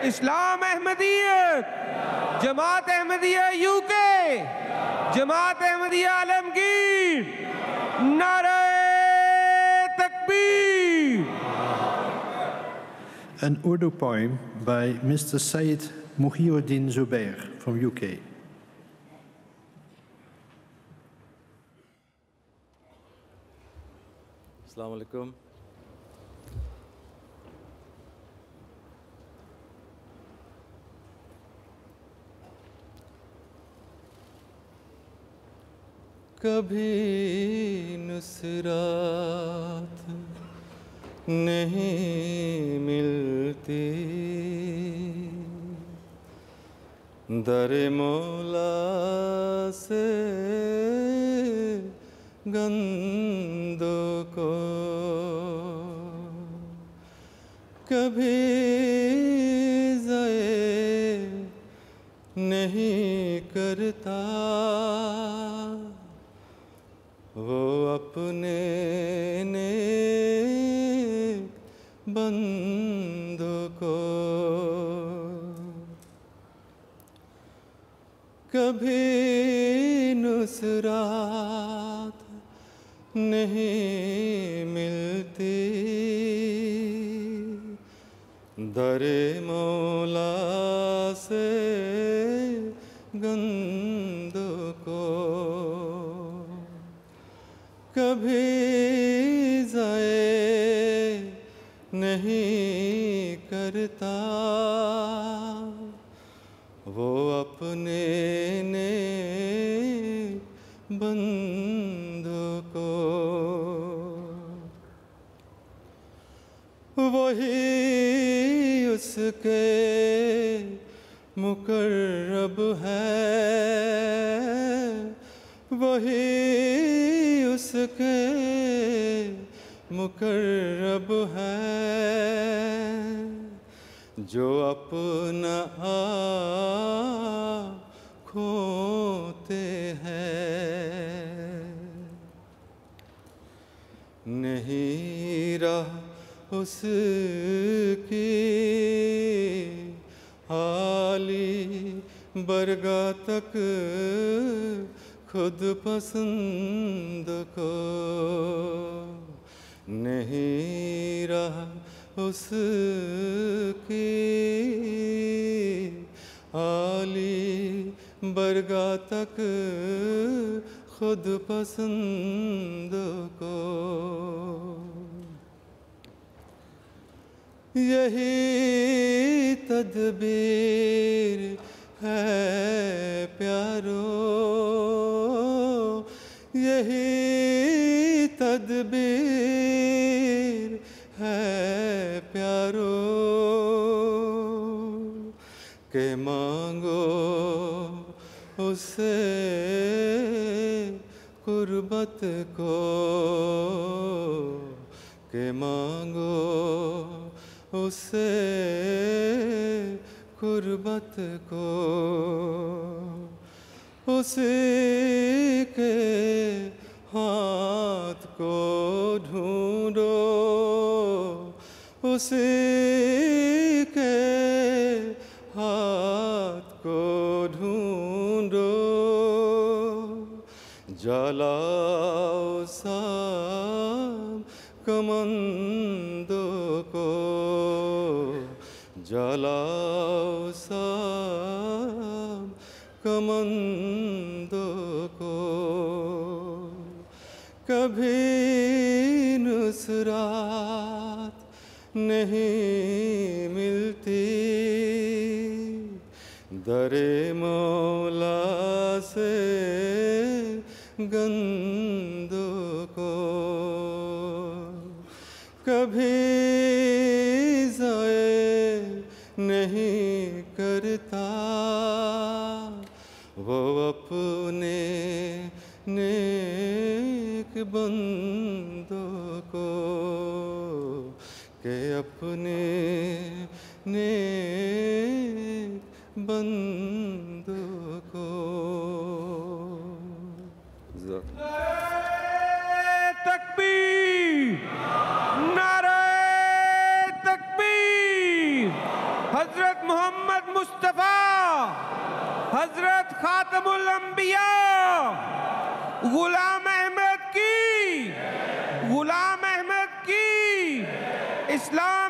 इस्लाम अहमदियत, जमात Ahmadiyya UK, जमात अहमदिया आलमगीर, नारे तकबीर। An Urdu poem by Mr. Said Muhyiddin Zubair from UK. Assalamu alaikum. कभी नुसरात नहीं मिलती, दर मौला से गंदों को कभी ज़ाये नहीं करता, वो अपने नेक बंदों को कभी नुसरात नहीं मिलती, दरे मौला से गंदों को कभी ज़ाये नहीं करता, वो अपने नेक बंदों को वही उसके मुकर्रब है, वही उसके मुकर्रब है, जो अपना आप खोते हैं। नहीं रहा उसकी हाली बरगाह तक खुद पसंद को, नहीं रहा उसकी आली बरगाह तक खुद पसंद को। यही तदबीर है प्यारो, यही तदबीर है प्यारो, के मांगो उससे कुर्बत को, के मांगो उससे कुर्बत को, उसी के हाथ को ढूंढो, उसी के हाथ को ढूंढो, जलाओ सब कमंदों को, जलाओ सब कमंदों को, कभी नुसरात नहीं मिलती, दरे मौला से गंदों को कभी ज़ाये नहीं करता, वो अपने नेक बंदों को, के अपने नेक बंदों को। तकबीर, नारे तकबीर, हजरत मोहम्मद मुस्तफ़ा, हजरत खातमुल अंबिया, गुलाम अहमद की, गुलाम अहमद की, इस्लाम